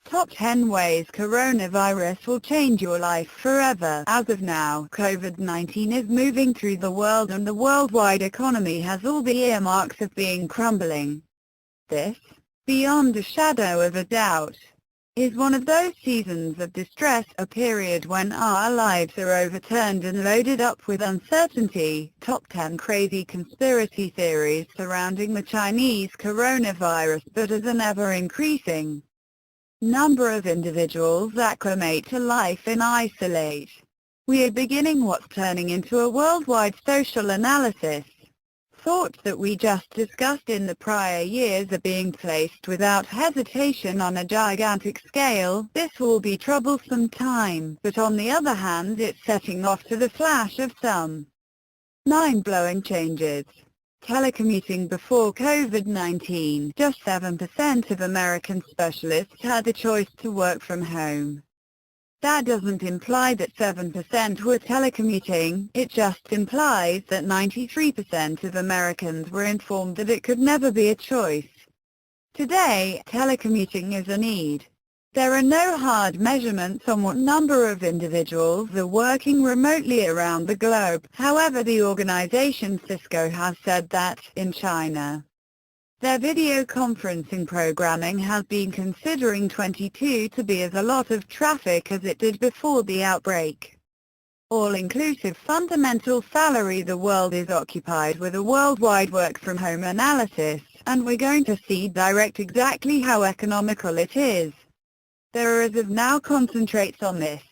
Top 10 ways coronavirus will change your life forever. As of now, COVID-19 is moving through the world and the worldwide economy has all the earmarks of being crumbling. This, beyond a shadow of a doubt, is one of those seasons of distress, a period when our lives are overturned and loaded up with uncertainty. Top 10 crazy conspiracy theories surrounding the Chinese coronavirus, but as an ever-increasing number of individuals acclimate to life in isolation, we are beginning what's turning into a worldwide social analysis. Thoughts that we just discussed in the prior years are being placed without hesitation on a gigantic scale. This will be troublesome time, but on the other hand it's setting off to the flash of some mind-blowing changes. Telecommuting before COVID-19, just 7% of American specialists had the choice to work from home. That doesn't imply that 7% were telecommuting, it just implies that 93% of Americans were informed that it could never be a choice. Today, telecommuting is a need. There are no hard measurements on what number of individuals are working remotely around the globe. However, the organization Cisco has said that, in China, their video conferencing programming has been considering 22 to be as a lot of traffic as it did before the outbreak. All-inclusive fundamental salary. The world is occupied with a worldwide work-from-home analysis, and we're going to see direct exactly how economical it is. There are as of now concentrates on this,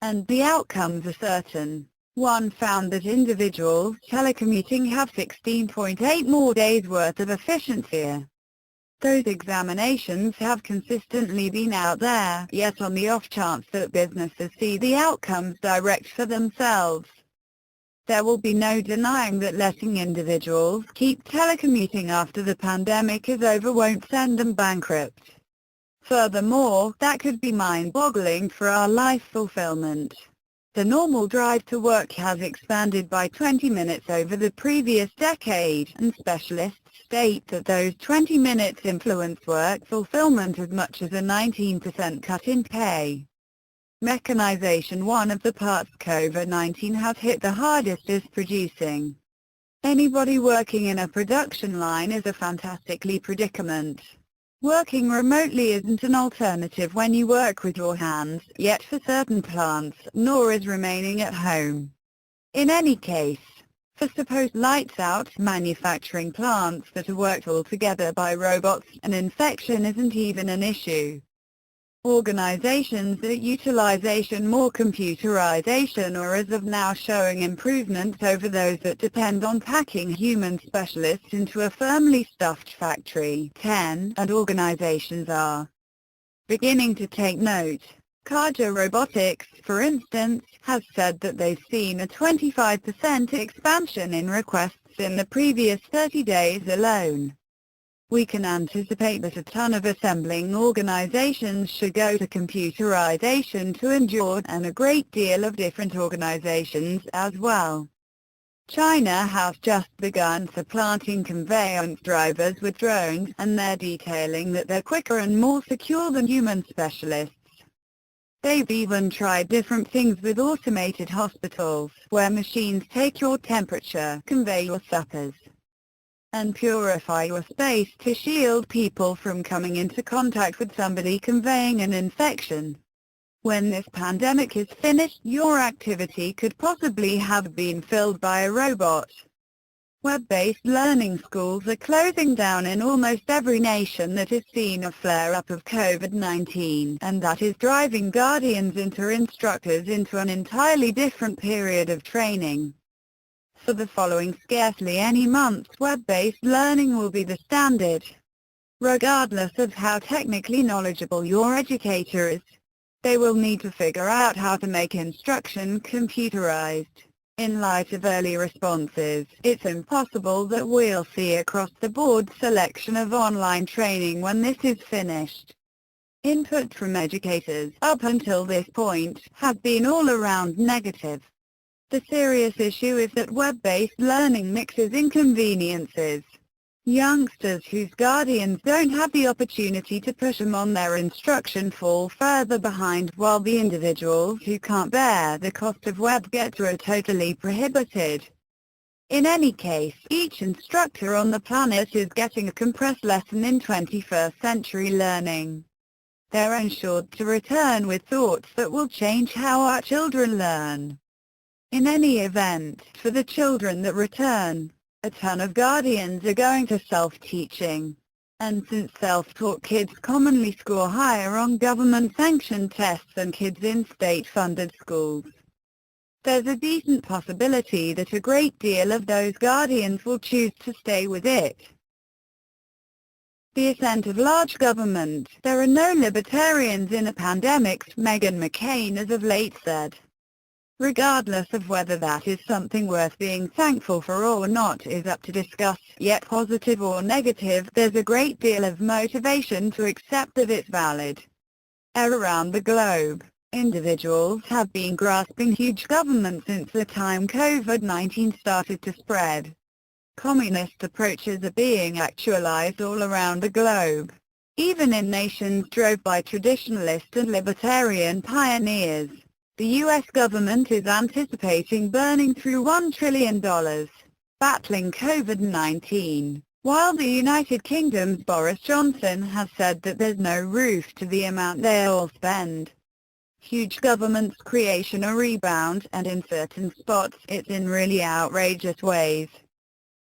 and the outcomes are certain. One found that individuals telecommuting have 16.8 more days worth of efficiency. Those examinations have consistently been out there, yet on the off chance that businesses see the outcomes direct for themselves, there will be no denying that letting individuals keep telecommuting after the pandemic is over won't send them bankrupt. Furthermore, that could be mind-boggling for our life fulfillment. The normal drive to work has expanded by 20 minutes over the previous decade, and specialists state that those 20 minutes influence work fulfillment as much as a 19% cut in pay. Mechanization. One of the parts COVID-19 has hit the hardest is producing. Anybody working in a production line is a fantastically predicament. Working remotely isn't an alternative when you work with your hands, yet for certain plants, nor is remaining at home. In any case, for supposed lights-out manufacturing plants that are worked altogether by robots, an infection isn't even an issue. Organizations that utilization more computerization are as of now showing improvements over those that depend on packing human specialists into a firmly stuffed factory. 10. And organizations are beginning to take note. Kaja Robotics, for instance, has said that they've seen a 25% expansion in requests in the previous 30 days alone. We can anticipate that a ton of assembling organizations should go to computerization to endure, and a great deal of different organizations as well. China has just begun supplanting conveyance drivers with drones, and they're detailing that they're quicker and more secure than human specialists. They've even tried different things with automated hospitals, where machines take your temperature, convey your suppers, and purify your space to shield people from coming into contact with somebody conveying an infection. When this pandemic is finished, your activity could possibly have been filled by a robot. Web-based learning schools are closing down in almost every nation that has seen a flare-up of COVID-19, and that is driving guardians and instructors into an entirely different period of training. For the following scarcely any months, web-based learning will be the standard. Regardless of how technically knowledgeable your educator is, they will need to figure out how to make instruction computerized. In light of early responses, it's impossible that we'll see across-the-board selection of online training when this is finished. Input from educators, up until this point, has been all around negative. The serious issue is that web-based learning mixes inconveniences Youngsters whose guardians don't have the opportunity to push them on their instruction fall further behind, while the individuals who can't bear the cost of web gets are totally prohibited. In any case, each instructor on the planet is getting a compressed lesson in 21st century learning. They're ensured to return with thoughts that will change how our children learn. In any event, for the children that return, a ton of guardians are going to self-teaching. And since self-taught kids commonly score higher on government-sanctioned tests than kids in state-funded schools, there's a decent possibility that a great deal of those guardians will choose to stay with it. The ascent of large government. There are no libertarians in a pandemic, Meghan McCain as of late said. Regardless of whether that is something worth being thankful for or not is up to discuss, yet positive or negative, there's a great deal of motivation to accept that it's valid. Around the globe, individuals have been grasping huge government since the time COVID-19 started to spread. Communist approaches are being actualized all around the globe, even in nations drove by traditionalist and libertarian pioneers. The U.S. government is anticipating burning through $1 trillion, battling COVID-19, while the United Kingdom's Boris Johnson has said that there's no roof to the amount they'll spend. Huge government's creation a rebound, and in certain spots it's in really outrageous ways.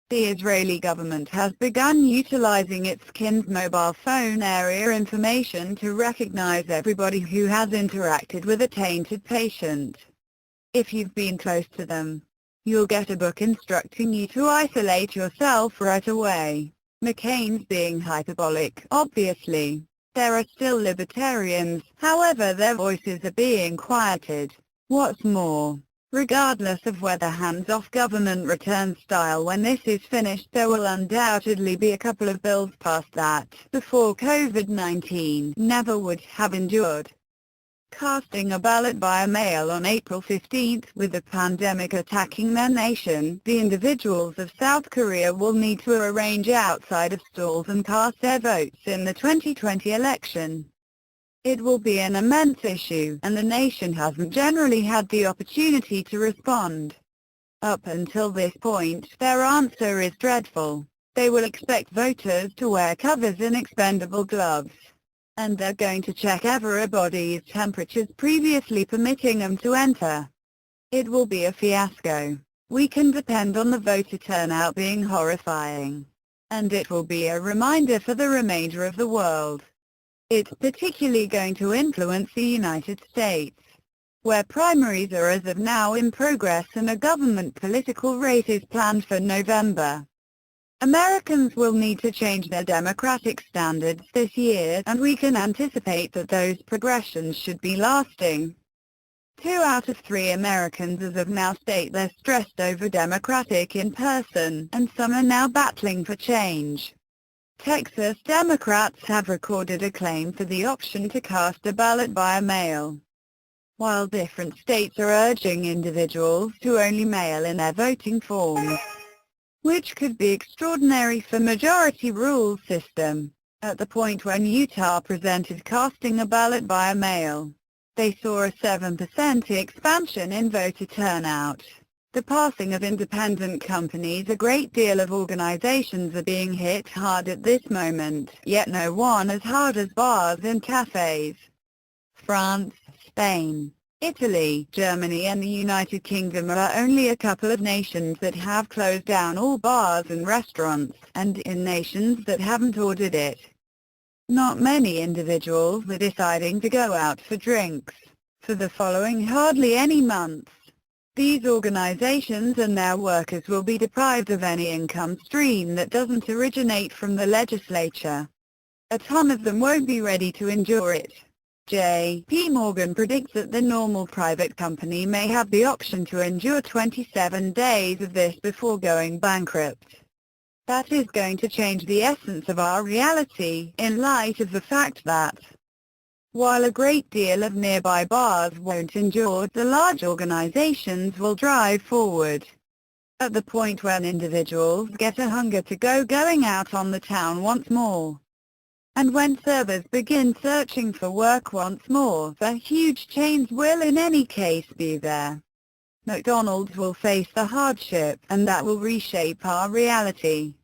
The Israeli government has begun utilizing its KIN's mobile phone area information to recognize everybody who has interacted with a tainted patient. If you've been close to them, you'll get a book instructing you to isolate yourself right away. McCain's being hyperbolic, obviously. There are still libertarians, however their voices are being quieted. What's more, regardless of whether hands-off government returns style when this is finished, there will undoubtedly be a couple of bills passed that, before COVID-19, never would have endured. Casting a ballot via mail on April 15, with the pandemic attacking their nation, the individuals of South Korea will need to arrange outside of stalls and cast their votes in the 2020 election. It will be an immense issue, and the nation hasn't generally had the opportunity to respond. Up until this point, their answer is dreadful. They will expect voters to wear covers and expendable gloves. And they're going to check everybody's temperatures previously permitting them to enter. It will be a fiasco. We can depend on the voter turnout being horrifying. And it will be a reminder for the remainder of the world. It's particularly going to influence the United States, where primaries are as of now in progress and a government political race is planned for November. Americans will need to change their democratic standards this year, and we can anticipate that those progressions should be lasting. 2 out of 3 Americans as of now state they're stressed over democratic in person, and some are now battling for change. Texas Democrats have recorded a claim for the option to cast a ballot via mail, while different states are urging individuals to only mail in their voting forms, which could be extraordinary for majority rule system. At the point when Utah presented casting a ballot via mail, they saw a 7% expansion in voter turnout. The passing of independent companies, a great deal of organizations are being hit hard at this moment, yet no one as hard as bars and cafes. France, Spain, Italy, Germany and the United Kingdom are only a couple of nations that have closed down all bars and restaurants, and in nations that haven't ordered it. Not many individuals are deciding to go out for drinks for the following hardly any months. These organizations and their workers will be deprived of any income stream that doesn't originate from the legislature. A ton of them won't be ready to endure it. J.P. Morgan predicts that the normal private company may have the option to endure 27 days of this before going bankrupt. That is going to change the essence of our reality, in light of the fact that, while a great deal of nearby bars won't endure, the large organizations will drive forward. at the point when individuals get a hunger to going out on the town once more. And when servers begin searching for work once more, the huge chains will in any case be there. McDonald's will face the hardship, and that will reshape our reality.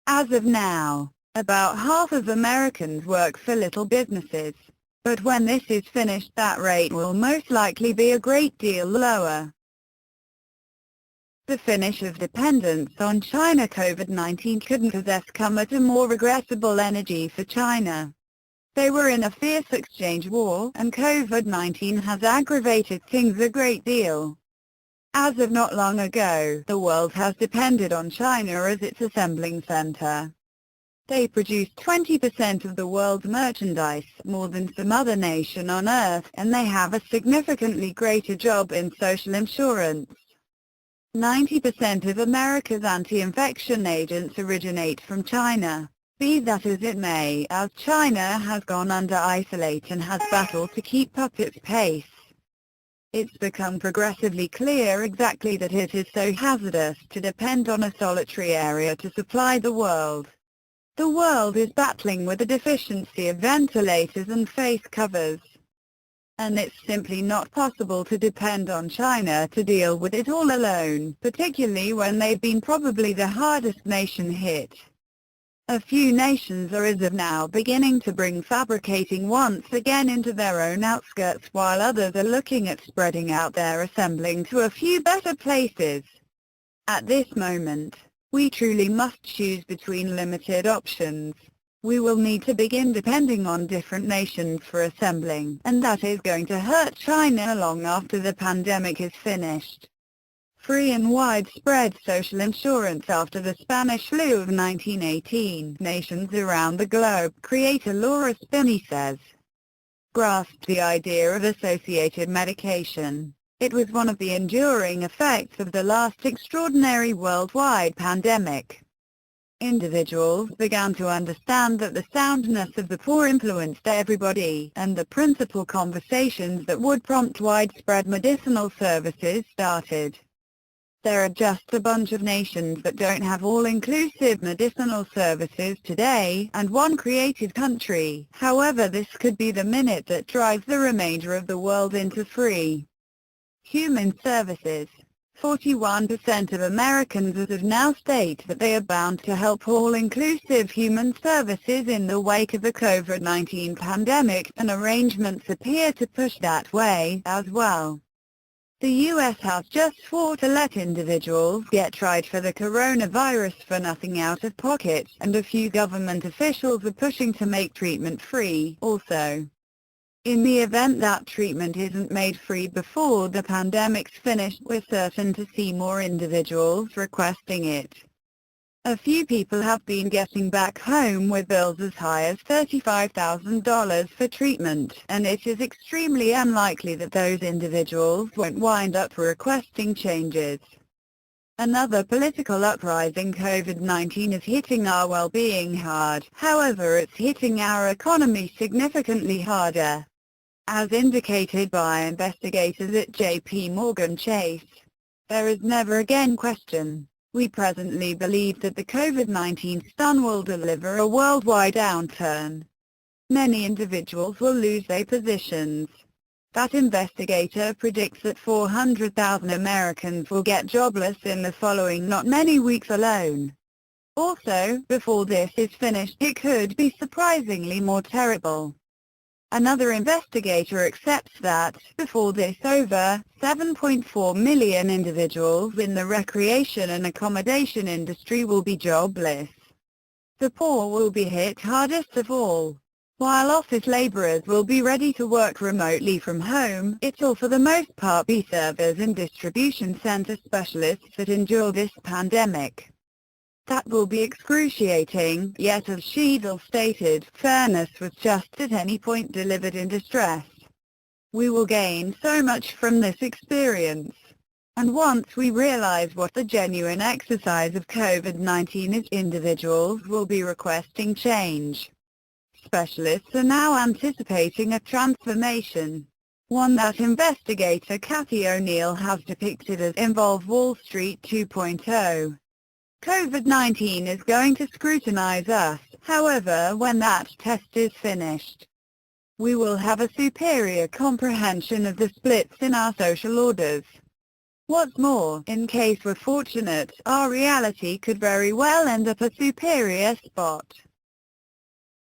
As of now, about half of Americans work for little businesses. But when this is finished, that rate will most likely be a great deal lower. The finish of dependence on China. COVID-19 couldn't have come at a more regrettable energy for China. They were in a fierce exchange war, and COVID-19 has aggravated things a great deal. As of not long ago, the world has depended on China as its assembling center. They produce 20% of the world's merchandise, more than some other nation on earth, and they have a significantly greater job in social insurance. 90% of America's anti-infection agents originate from China. Be that as it may, as China has gone under isolate and has battled to keep up its pace, it's become progressively clear exactly that it is so hazardous to depend on a solitary area to supply the world. The world is battling with a deficiency of ventilators and face covers. And it's simply not possible to depend on China to deal with it all alone, particularly when they've been probably the hardest nation hit. A few nations are as of now beginning to bring fabricating once again into their own outskirts, while others are looking at spreading out their assembling to a few better places. At this moment, we truly must choose between limited options. We will need to begin depending on different nations for assembling, and that is going to hurt China long after the pandemic is finished. Free and widespread social insurance. After the Spanish flu of 1918, nations around the globe, creator Laura Spinney says, grasped the idea of associated medication. It was one of the enduring effects of the last extraordinary worldwide pandemic. Individuals began to understand that the soundness of the poor influenced everybody, and the principal conversations that would prompt widespread medicinal services started. There are just a bunch of nations that don't have all-inclusive medicinal services today, and one created country. However, this could be the minute that drives the remainder of the world into free human services. 41% of Americans as of now state that they are bound to help all-inclusive human services in the wake of the COVID-19 pandemic, and arrangements appear to push that way as well. The U.S. has just fought to let individuals get tried for the coronavirus for nothing out of pocket, and a few government officials are pushing to make treatment free, also. In the event that treatment isn't made free before the pandemic's finished, we're certain to see more individuals requesting it. A few people have been getting back home with bills as high as $35,000 for treatment, and it is extremely unlikely that those individuals won't wind up requesting changes. Another political uprising. COVID-19 is hitting our well-being hard, however it's hitting our economy significantly harder. As indicated by investigators at J.P. Morgan Chase, there is never again question. We presently believe that the COVID-19 stun will deliver a worldwide downturn. Many individuals will lose their positions. That investigator predicts that 400,000 Americans will get jobless in the following not many weeks alone. Also, before this is finished, it could be surprisingly more terrible. Another investigator accepts that, before this over, 7.4 million individuals in the recreation and accommodation industry will be jobless. The poor will be hit hardest of all. While office laborers will be ready to work remotely from home, it will for the most part be servers and distribution center specialists that endure this pandemic. That will be excruciating, yet as Sheidel stated, fairness was just at any point delivered in distress. We will gain so much from this experience. And once we realize what the genuine exercise of COVID-19 is, individuals will be requesting change. Specialists are now anticipating a transformation. one that investigator Cathy O'Neil has depicted as Involve Wall Street 2.0. COVID-19 is going to scrutinize us, however, when that test is finished. We will have a superior comprehension of the splits in our social orders. What's more, in case we're fortunate, our reality could very well end up a superior spot.